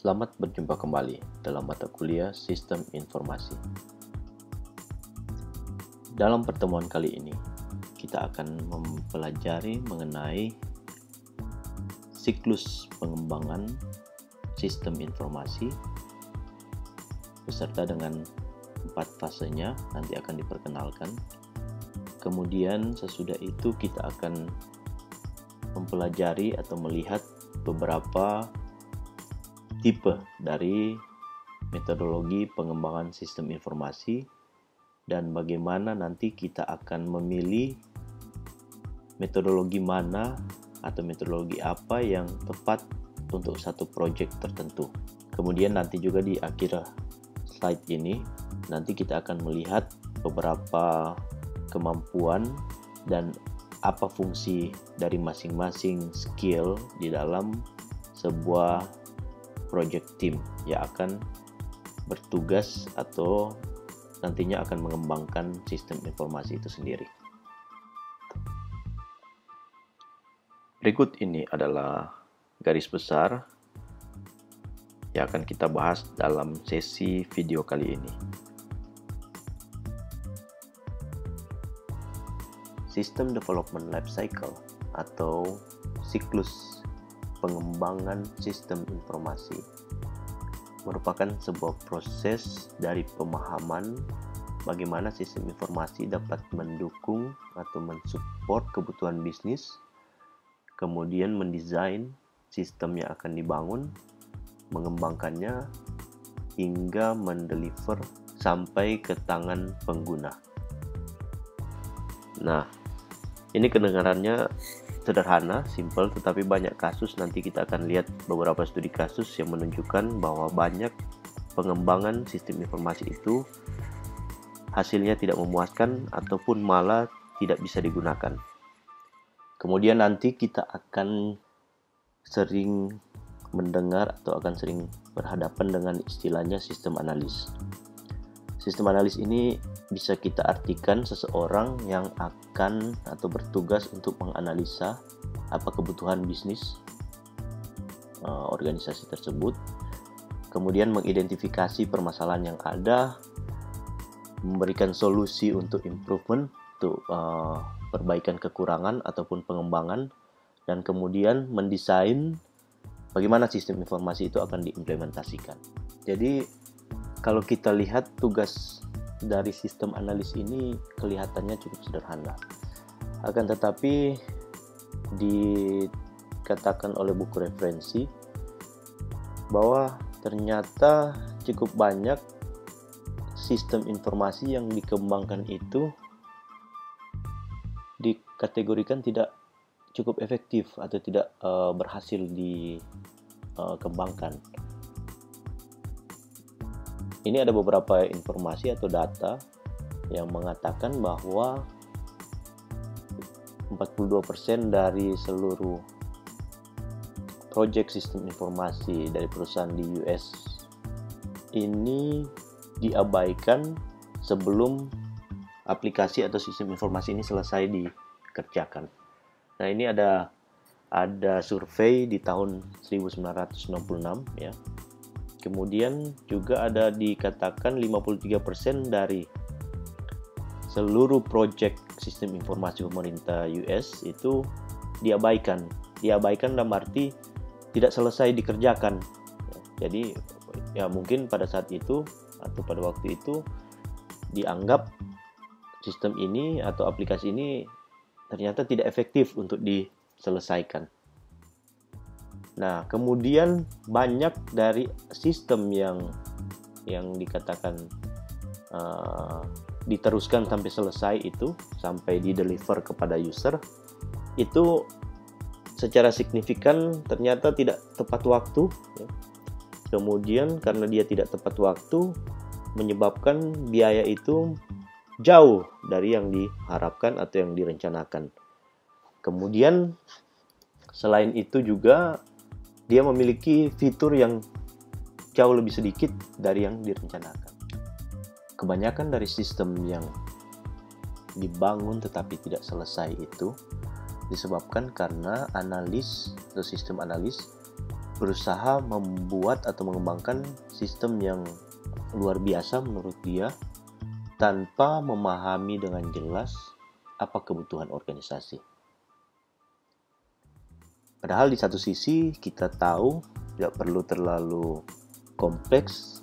Selamat berjumpa kembali dalam mata kuliah Sistem Informasi. Dalam pertemuan kali ini, kita akan mempelajari mengenai siklus pengembangan sistem informasi beserta dengan 4 fasenya nanti akan diperkenalkan. Kemudian sesudah itu kita akan mempelajari atau melihat beberapa tipe dari metodologi pengembangan sistem informasi dan bagaimana nanti kita akan memilih metodologi mana atau metodologi apa yang tepat untuk satu proyek tertentu. Kemudian nanti juga di akhir slide ini nanti kita akan melihat beberapa kemampuan dan apa fungsi dari masing-masing skill di dalam sebuah project team yang akan bertugas atau nantinya akan mengembangkan sistem informasi itu sendiri. Berikut ini adalah garis besar yang akan kita bahas dalam sesi video kali ini. System Development Life Cycle atau siklus pengembangan sistem informasi merupakan sebuah proses dari pemahaman bagaimana sistem informasi dapat mendukung atau mensupport kebutuhan bisnis, kemudian mendesain sistem yang akan dibangun, mengembangkannya, hingga mendeliver sampai ke tangan pengguna. Nah, ini kedengarannya sederhana, simple, tetapi banyak kasus. Nanti kita akan lihat beberapa studi kasus yang menunjukkan bahwa banyak pengembangan sistem informasi itu hasilnya tidak memuaskan ataupun malah tidak bisa digunakan. Kemudian nanti kita akan sering mendengar atau akan sering berhadapan dengan istilahnya sistem analis. Sistem analis ini bisa kita artikan seseorang yang akan atau bertugas untuk menganalisa apa kebutuhan bisnis organisasi tersebut, kemudian mengidentifikasi permasalahan yang ada, memberikan solusi untuk improvement, untuk perbaikan kekurangan ataupun pengembangan, dan kemudian mendesain bagaimana sistem informasi itu akan diimplementasikan. Jadi kalau kita lihat tugas dari sistem analis ini kelihatannya cukup sederhana. Akan tetapi dikatakan oleh buku referensi bahwa ternyata cukup banyak sistem informasi yang dikembangkan itu dikategorikan tidak cukup efektif atau tidak berhasil dikembangkan. Ini ada beberapa informasi atau data yang mengatakan bahwa 42% dari seluruh proyek sistem informasi dari perusahaan di US ini diabaikan sebelum aplikasi atau sistem informasi ini selesai dikerjakan. Nah, ini ada survei di tahun 1966 ya. Kemudian juga ada dikatakan 53% dari seluruh proyek sistem informasi pemerintah US itu diabaikan. Diabaikan dalam arti tidak selesai dikerjakan. Jadi ya mungkin pada saat itu atau pada waktu itu dianggap sistem ini atau aplikasi ini ternyata tidak efektif untuk diselesaikan. Nah, kemudian banyak dari sistem yang dikatakan diteruskan sampai selesai itu, sampai di-deliver kepada user, itu secara signifikan ternyata tidak tepat waktu. Ya. Kemudian karena dia tidak tepat waktu, menyebabkan biaya itu jauh dari yang diharapkan atau yang direncanakan. Kemudian selain itu juga dia memiliki fitur yang jauh lebih sedikit dari yang direncanakan. Kebanyakan dari sistem yang dibangun tetapi tidak selesai itu disebabkan karena analis atau sistem analis berusaha membuat atau mengembangkan sistem yang luar biasa menurut dia tanpa memahami dengan jelas apa kebutuhan organisasi. Padahal di satu sisi kita tahu tidak perlu terlalu kompleks.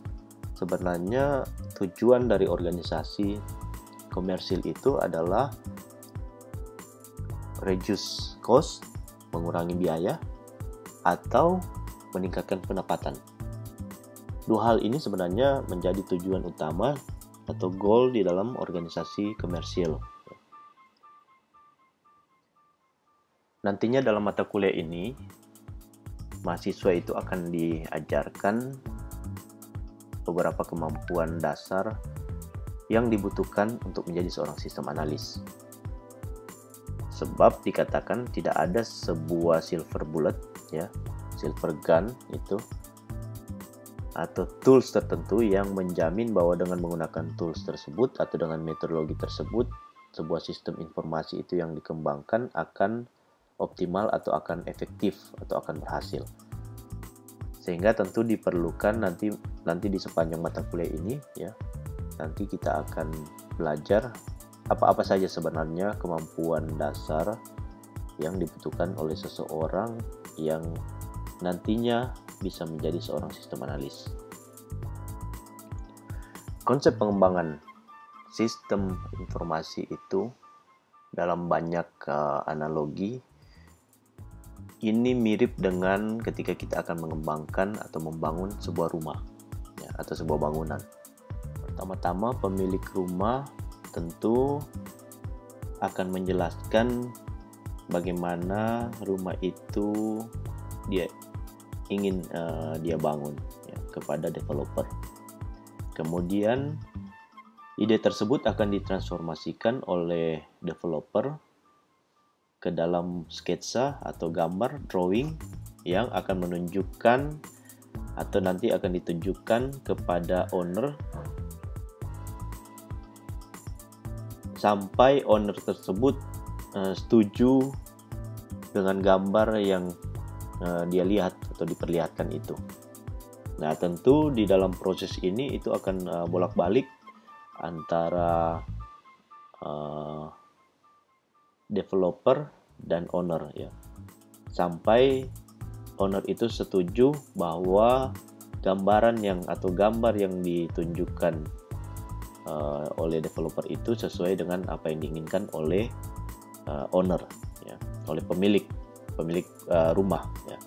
Sebenarnya tujuan dari organisasi komersil itu adalah reduce cost, mengurangi biaya, atau meningkatkan pendapatan. Dua hal ini sebenarnya menjadi tujuan utama atau goal di dalam organisasi komersil. Nantinya dalam mata kuliah ini, mahasiswa itu akan diajarkan beberapa kemampuan dasar yang dibutuhkan untuk menjadi seorang sistem analis. Sebab dikatakan tidak ada sebuah silver bullet, ya, silver gun itu, atau tools tertentu yang menjamin bahwa dengan menggunakan tools tersebut atau dengan metodologi tersebut, sebuah sistem informasi itu yang dikembangkan akan optimal atau akan efektif atau akan berhasil. Sehingga tentu diperlukan nanti di sepanjang mata kuliah ini, ya, nanti kita akan belajar apa-apa saja sebenarnya kemampuan dasar yang dibutuhkan oleh seseorang yang nantinya bisa menjadi seorang sistem analis. Konsep pengembangan sistem informasi itu dalam banyak analogi ini mirip dengan ketika kita akan mengembangkan atau membangun sebuah rumah, ya, atau sebuah bangunan. Pertama-tama pemilik rumah tentu akan menjelaskan bagaimana rumah itu dia ingin dia bangun, ya, kepada developer. Kemudian ide tersebut akan ditransformasikan oleh developer ke dalam sketsa atau gambar drawing yang akan menunjukkan atau nanti akan ditunjukkan kepada owner sampai owner tersebut setuju dengan gambar yang dia lihat atau diperlihatkan itu. Nah, tentu di dalam proses ini itu akan bolak-balik antara developer dan owner, ya, sampai owner itu setuju bahwa gambar yang ditunjukkan oleh developer itu sesuai dengan apa yang diinginkan oleh owner, ya, oleh pemilik rumah, ya.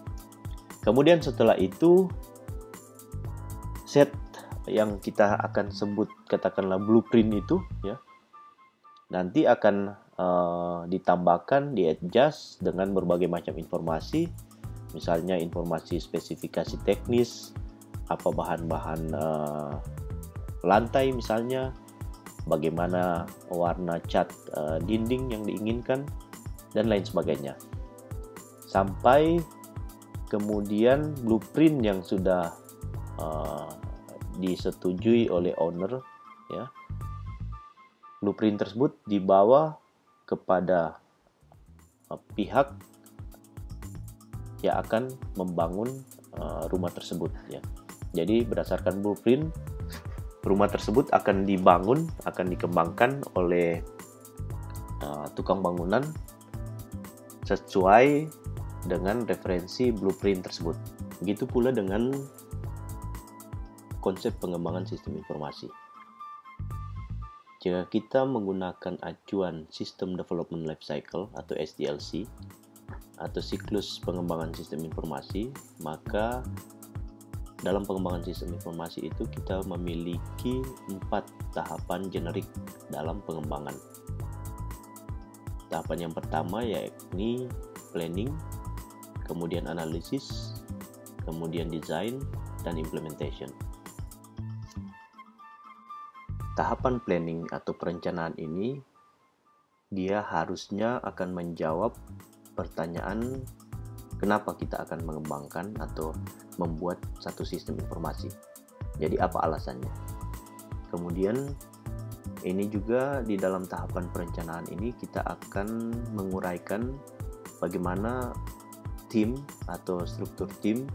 Kemudian setelah itu set yang kita akan sebut katakanlah blueprint itu, ya, nanti akan ditambahkan, di-adjust dengan berbagai macam informasi, misalnya informasi spesifikasi teknis, apa bahan-bahan lantai misalnya, bagaimana warna cat dinding yang diinginkan, dan lain sebagainya. Sampai kemudian blueprint yang sudah disetujui oleh owner, ya, blueprint tersebut dibawa kepada pihak yang akan membangun rumah tersebut, ya. Jadi berdasarkan blueprint, rumah tersebut akan dibangun, akan dikembangkan oleh tukang bangunan sesuai dengan referensi blueprint tersebut. Begitu pula dengan konsep pengembangan sistem informasi. Jika kita menggunakan acuan System Development Life Cycle atau SDLC atau siklus pengembangan sistem informasi, maka dalam pengembangan sistem informasi itu kita memiliki 4 tahapan generik dalam pengembangan. Tahapan yang pertama yakni planning, kemudian analisis, kemudian design, dan implementation. Tahapan planning atau perencanaan ini dia harusnya akan menjawab pertanyaan kenapa kita akan mengembangkan atau membuat satu sistem informasi. Jadi apa alasannya? Kemudian ini juga di dalam tahapan perencanaan ini kita akan menguraikan bagaimana tim atau struktur tim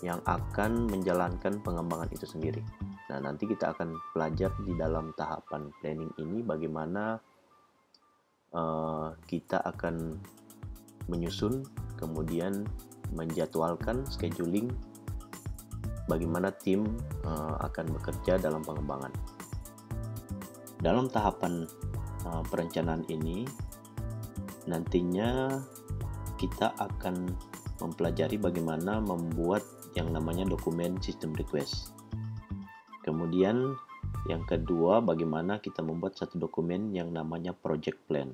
yang akan menjalankan pengembangan itu sendiri. Nah, nanti kita akan belajar di dalam tahapan planning ini bagaimana kita akan menyusun, kemudian menjadwalkan scheduling bagaimana tim akan bekerja dalam pengembangan. Dalam tahapan perencanaan ini nantinya kita akan mempelajari bagaimana membuat yang namanya dokumen system request. Kemudian yang kedua, bagaimana kita membuat satu dokumen yang namanya project plan.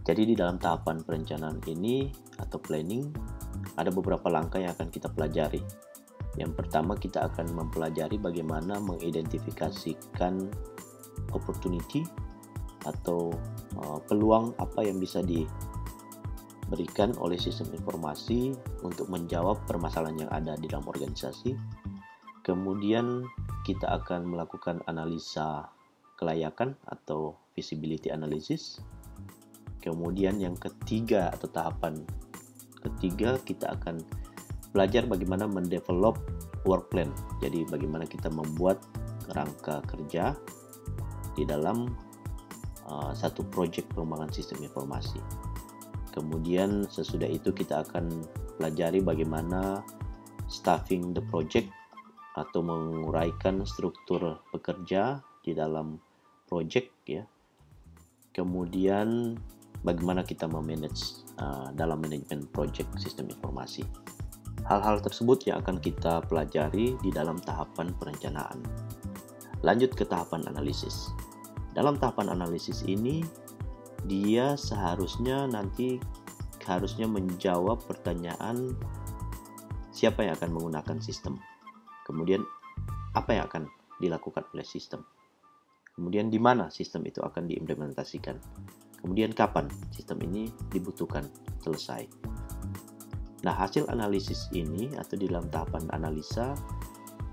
Jadi di dalam tahapan perencanaan ini atau planning ada beberapa langkah yang akan kita pelajari. Yang pertama, kita akan mempelajari bagaimana mengidentifikasikan opportunity atau peluang apa yang bisa diberikan oleh sistem informasi untuk menjawab permasalahan yang ada di dalam organisasi. Kemudian kita akan melakukan analisa kelayakan atau feasibility analysis. Kemudian yang ketiga atau tahapan ketiga, kita akan belajar bagaimana mendevelop work plan. Jadi bagaimana kita membuat kerangka kerja di dalam satu proyek pengembangan sistem informasi. Kemudian sesudah itu kita akan pelajari bagaimana staffing the project atau menguraikan struktur pekerja di dalam proyek ya. Kemudian bagaimana kita memanage dalam manajemen proyek sistem informasi. Hal-hal tersebut yang akan kita pelajari di dalam tahapan perencanaan. Lanjut ke tahapan analisis. Dalam tahapan analisis ini, dia seharusnya menjawab pertanyaan siapa yang akan menggunakan sistem. Kemudian apa yang akan dilakukan oleh sistem. Kemudian di mana sistem itu akan diimplementasikan. Kemudian kapan sistem ini dibutuhkan selesai. Nah, hasil analisis ini atau di dalam tahapan analisa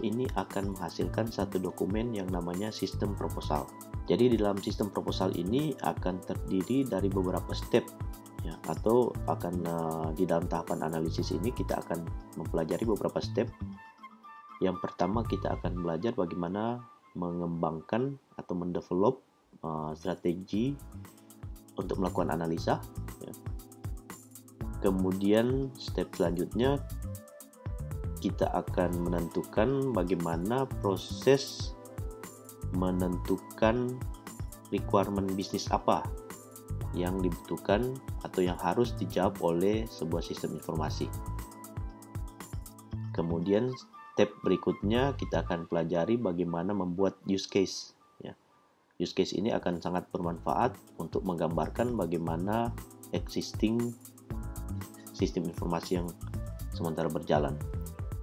ini akan menghasilkan satu dokumen yang namanya sistem proposal. Jadi di dalam sistem proposal ini akan terdiri dari beberapa step ya, atau akan di dalam tahapan analisis ini kita akan mempelajari beberapa step. Yang pertama, kita akan belajar bagaimana mengembangkan atau mendevelop strategi untuk melakukan analisa ya. Kemudian step selanjutnya kita akan menentukan bagaimana proses menentukan requirement bisnis apa yang dibutuhkan atau yang harus dijawab oleh sebuah sistem informasi. Kemudian step berikutnya kita akan pelajari bagaimana membuat use case ya. Use case ini akan sangat bermanfaat untuk menggambarkan bagaimana existing sistem informasi yang sementara berjalan.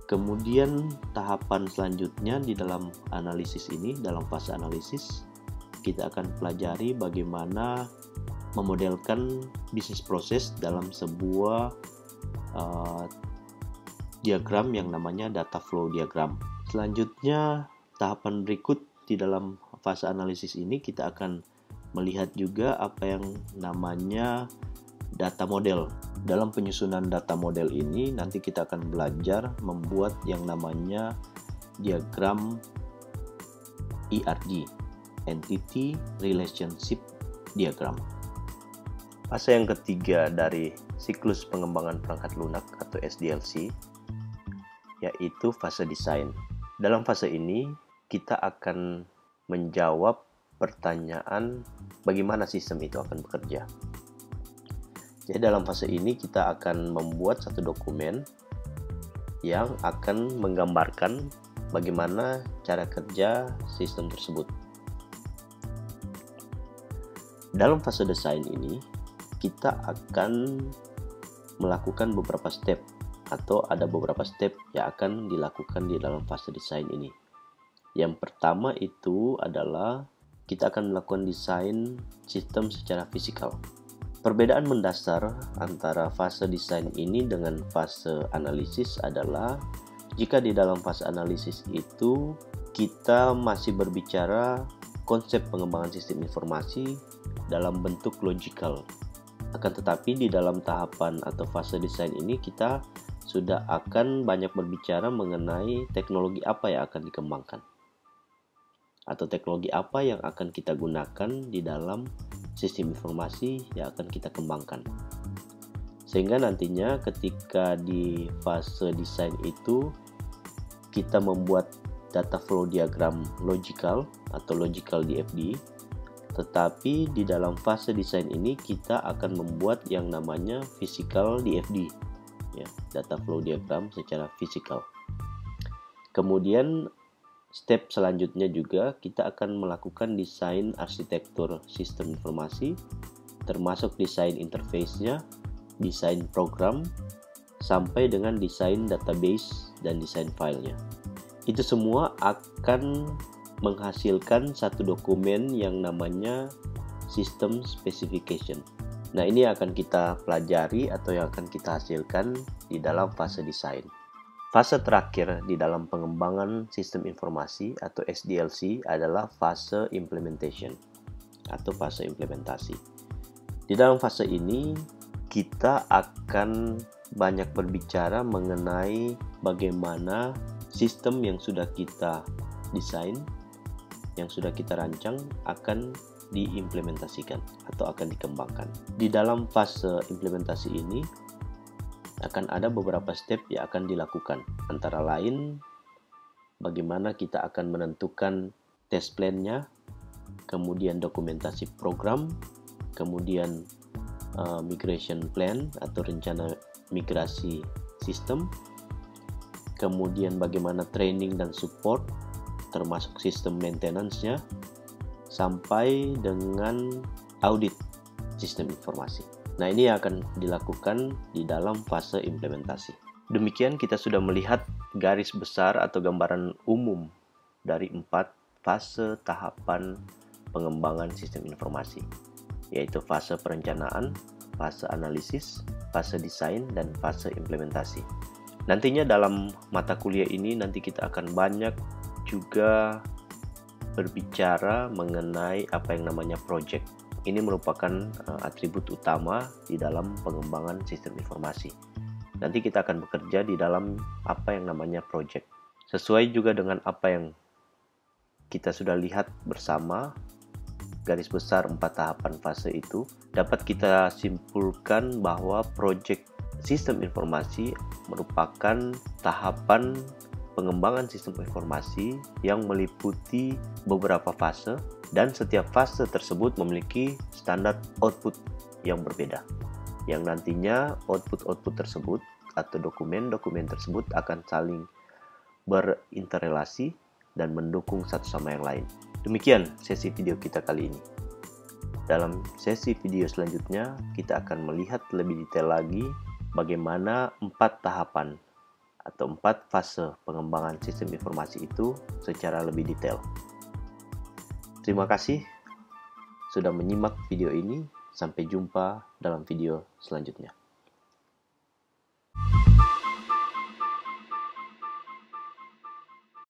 Kemudian tahapan selanjutnya di dalam analisis ini, dalam fase analisis, kita akan pelajari bagaimana memodelkan bisnis proses dalam sebuah diagram yang namanya data flow diagram. Selanjutnya, tahapan berikut di dalam fase analisis ini kita akan melihat juga apa yang namanya data model. Dalam penyusunan data model ini nanti kita akan belajar membuat yang namanya diagram ERD, Entity Relationship Diagram. Fase yang ketiga dari siklus pengembangan perangkat lunak atau SDLC yaitu fase desain. Dalam fase ini kita akan menjawab pertanyaan bagaimana sistem itu akan bekerja. Jadi dalam fase ini kita akan membuat satu dokumen yang akan menggambarkan bagaimana cara kerja sistem tersebut. Dalam fase desain ini kita akan melakukan beberapa step atau ada beberapa step yang akan dilakukan di dalam fase desain ini. Yang pertama itu adalah kita akan melakukan desain sistem secara fisikal. Perbedaan mendasar antara fase desain ini dengan fase analisis adalah jika di dalam fase analisis itu kita masih berbicara konsep pengembangan sistem informasi dalam bentuk logikal. Akan tetapi di dalam tahapan atau fase desain ini kita sudah akan banyak berbicara mengenai teknologi apa yang akan dikembangkan, atau teknologi apa yang akan kita gunakan di dalam sistem informasi yang akan kita kembangkan. Sehingga nantinya ketika di fase desain itu kita membuat data flow diagram logical atau logical DFD, tetapi di dalam fase desain ini kita akan membuat yang namanya physical DFD, ya, data flow diagram secara fisikal. Kemudian step selanjutnya juga kita akan melakukan desain arsitektur sistem informasi, termasuk desain interface-nya, desain program, sampai dengan desain database dan desain filenya. Itu semua akan menghasilkan satu dokumen yang namanya system specification. Nah, ini akan kita pelajari atau yang akan kita hasilkan di dalam fase desain. Fase terakhir di dalam pengembangan sistem informasi atau SDLC adalah fase implementation atau fase implementasi. Di dalam fase ini kita akan banyak berbicara mengenai bagaimana sistem yang sudah kita desain, yang sudah kita rancang akan diimplementasikan atau akan dikembangkan. Di dalam fase implementasi ini akan ada beberapa step yang akan dilakukan. Antara lain bagaimana kita akan menentukan test plan-nya, kemudian dokumentasi program, kemudian migration plan atau rencana migrasi sistem, kemudian bagaimana training dan support termasuk sistem maintenance-nya, sampai dengan audit sistem informasi. Nah, ini akan dilakukan di dalam fase implementasi. Demikian kita sudah melihat garis besar atau gambaran umum dari 4 fase tahapan pengembangan sistem informasi, yaitu fase perencanaan, fase analisis, fase desain, dan fase implementasi. Nantinya dalam mata kuliah ini nanti kita akan banyak juga berbicara mengenai apa yang namanya project. Ini merupakan atribut utama di dalam pengembangan sistem informasi. Nanti kita akan bekerja di dalam apa yang namanya project. Sesuai juga dengan apa yang kita sudah lihat bersama, garis besar 4 tahapan fase itu, dapat kita simpulkan bahwa project sistem informasi merupakan tahapan pengembangan sistem informasi yang meliputi beberapa fase, dan setiap fase tersebut memiliki standar output yang berbeda, yang nantinya output tersebut atau dokumen-dokumen tersebut akan saling berinterrelasi dan mendukung satu sama yang lain. Demikian sesi video kita kali ini. Dalam sesi video selanjutnya kita akan melihat lebih detail lagi bagaimana 4 tahapan atau 4 fase pengembangan sistem informasi itu secara lebih detail. Terima kasih sudah menyimak video ini. Sampai jumpa dalam video selanjutnya.